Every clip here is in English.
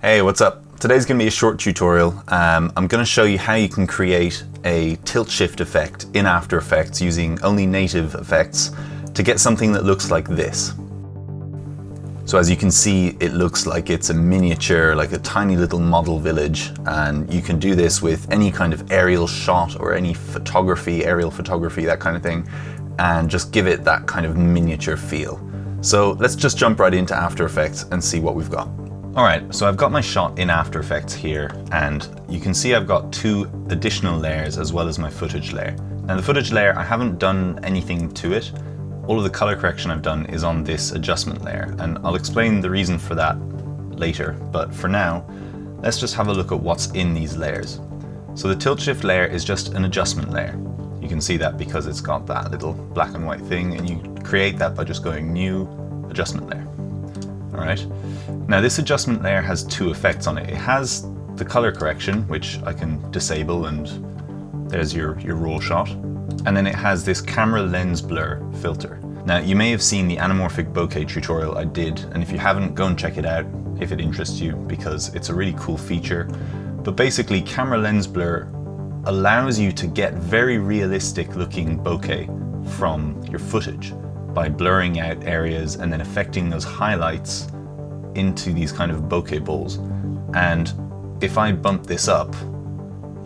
Hey, what's up? Today's going to be a short tutorial. I'm going to show you how you can create a tilt shift effect in After Effects using only native effects to get something that looks like this. So as you can see, it looks like it's a miniature, like a tiny little model village, and you can do this with any kind of aerial shot or any photography, aerial photography, that kind of thing, and just give it that kind of miniature feel. So let's just jump right into After Effects and see what we've got. Alright, so I've got my shot in After Effects here, and you can see I've got two additional layers as well as my footage layer. Now the footage layer, I haven't done anything to it. All of the color correction I've done is on this adjustment layer, and I'll explain the reason for that later, but for now, let's just have a look at what's in these layers. So the tilt shift layer is just an adjustment layer. You can see that because it's got that little black and white thing, and you create that by just going New, Adjustment Layer. Alright, now this adjustment layer has two effects on it. It has the color correction, which I can disable, and there's your raw shot. And then it has this camera lens blur filter. Now you may have seen the anamorphic bokeh tutorial I did, and if you haven't, go and check it out if it interests you, because it's a really cool feature. But basically, camera lens blur allows you to get very realistic looking bokeh from your footage by blurring out areas and then affecting those highlights into these kind of bokeh balls. And if I bump this up,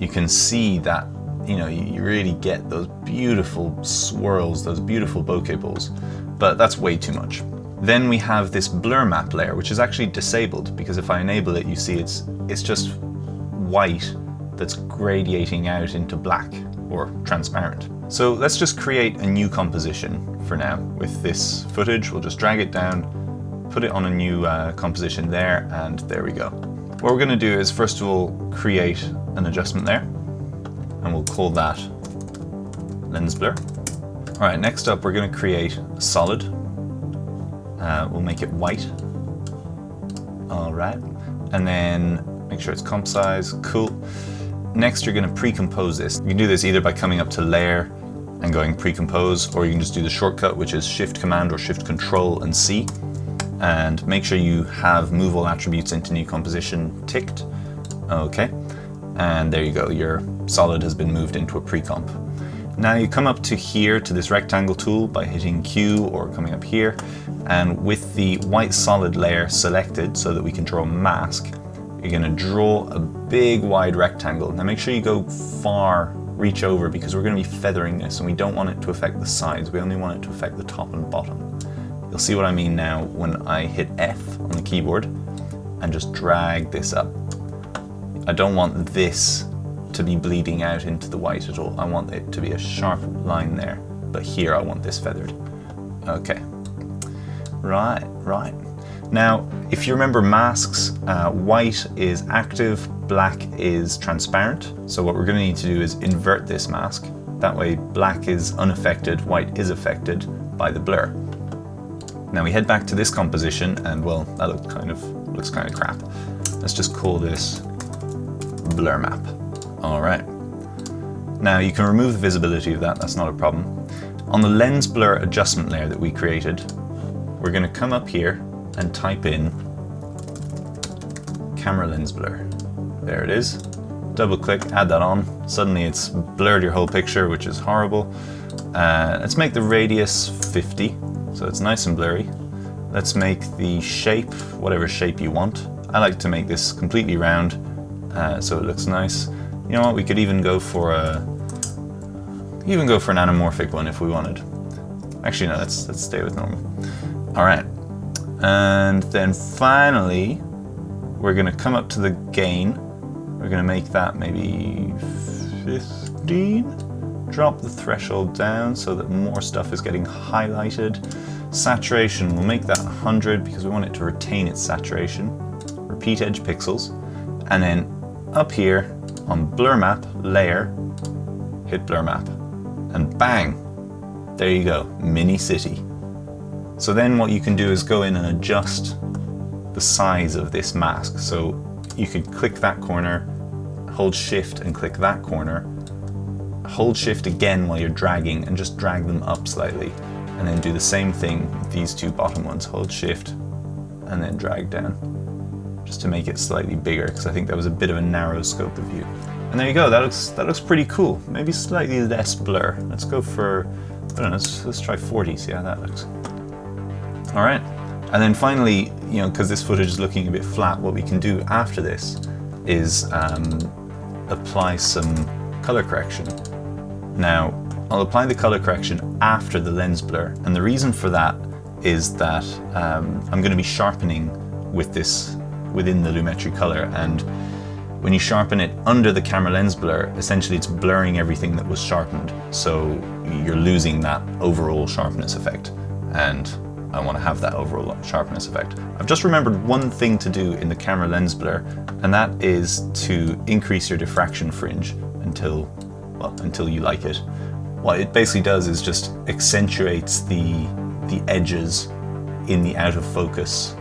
you can see that, you know, you really get those beautiful swirls, those beautiful bokeh balls, but that's way too much. Then we have this blur map layer, which is actually disabled, because if I enable it, you see it's just white that's gradiating out into black or transparent. So let's just create a new composition for now with this footage. We'll just drag it down, put it on a new composition there, and there we go. What we're going to do is first of all create an adjustment layer, and we'll call that lens blur. All right, next up we're going to create a solid. We'll make it white. All right, and then make sure it's comp size. Cool. Next, you're going to pre-compose this. You can do this either by coming up to Layer and going Pre-compose, or you can just do the shortcut, which is Shift Command or Shift Control and C. And make sure you have Move All Attributes into New Composition ticked. Okay. And there you go. Your solid has been moved into a pre-comp. Now you come up to here to this rectangle tool by hitting Q or coming up here. And with the white solid layer selected so that we can draw a mask, you're going to draw a big wide rectangle. Now make sure you go far, reach over, because we're going to be feathering this and we don't want it to affect the sides. We only want it to affect the top and bottom. You'll see what I mean now when I hit F on the keyboard and just drag this up. I don't want this to be bleeding out into the white at all. I want it to be a sharp line there, but here I want this feathered. Okay, right. Now, if you remember masks, white is active, black is transparent. So what we're going to need to do is invert this mask. That way black is unaffected, white is affected by the blur. Now we head back to this composition, and well, that looks kind of crap. Let's just call this blur map. All right. Now you can remove the visibility of that, that's not a problem. On the lens blur adjustment layer that we created, we're going to come up here and type in camera lens blur. There it is. Double click, add that on. Suddenly it's blurred your whole picture, which is horrible. Let's make the radius 50, so it's nice and blurry. Let's make the shape whatever shape you want. I like to make this completely round, so it looks nice. You know what? We could even go for an anamorphic one if we wanted. Actually, no. Let's stay with normal. All right. And then finally, we're going to come up to the gain. We're going to make that maybe 15. Drop the threshold down so that more stuff is getting highlighted. Saturation, we'll make that 100 because we want it to retain its saturation. Repeat edge pixels. And then up here on blur map, layer, hit blur map. And bang, there you go, mini city. So then what you can do is go in and adjust the size of this mask. So you could click that corner, hold shift and click that corner, hold shift again while you're dragging and just drag them up slightly. And then do the same thing with these two bottom ones. Hold shift, and then drag down, just to make it slightly bigger, because I think that was a bit of a narrow scope of view. And there you go, that looks pretty cool. Maybe slightly less blur. Let's go for, I don't know, let's try 40, see how that looks. All right, and then finally, you know, because this footage is looking a bit flat, what we can do after this is apply some color correction. Now, I'll apply the color correction after the lens blur, and the reason for that is that I'm going to be sharpening with this within the Lumetri color, and when you sharpen it under the camera lens blur, essentially it's blurring everything that was sharpened, so you're losing that overall sharpness effect, and I want to have that overall sharpness effect. I've just remembered one thing to do in the camera lens blur, and that is to increase your diffraction fringe until you like it. What it basically does is just accentuates the edges in the out of focus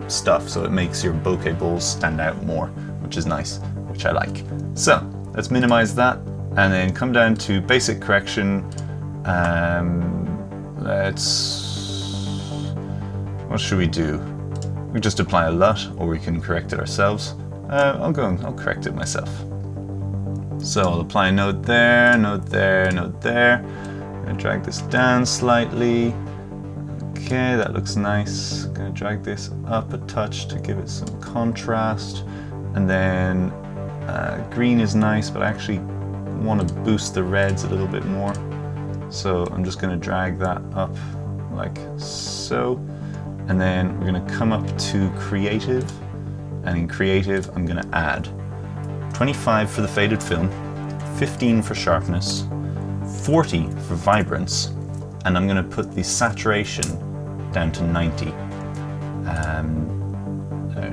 stuff, so it makes your bokeh balls stand out more, which is nice, which I like. So let's minimize that and then come down to basic correction. What should we do? We just apply a LUT, or we can correct it ourselves. I'll correct it myself. So I'll apply a node there, node there, node there. I'm gonna drag this down slightly. Okay, that looks nice. I'm gonna drag this up a touch to give it some contrast. And then green is nice, but I actually want to boost the reds a little bit more. So I'm just gonna drag that up like so. And then we're gonna come up to creative. And in creative, I'm gonna add 25 for the faded film, 15 for sharpness, 40 for vibrance, and I'm going to put the saturation down to 90.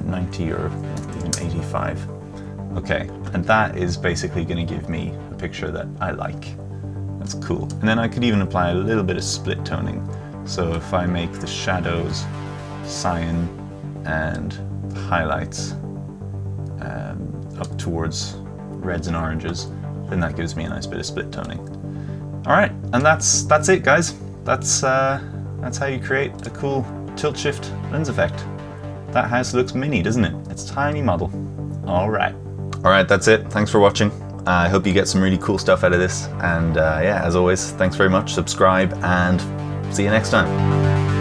90 or even 85. Okay, and that is basically going to give me a picture that I like. That's cool. And then I could even apply a little bit of split toning. So if I make the shadows cyan and the highlights up towards reds and oranges, then that gives me a nice bit of split toning. All right, and that's it, guys. That's how you create a cool tilt shift lens effect. That house looks mini, doesn't it? It's a tiny model. All right, that's it. Thanks for watching. I hope you get some really cool stuff out of this. And yeah, as always, thanks very much. Subscribe and see you next time.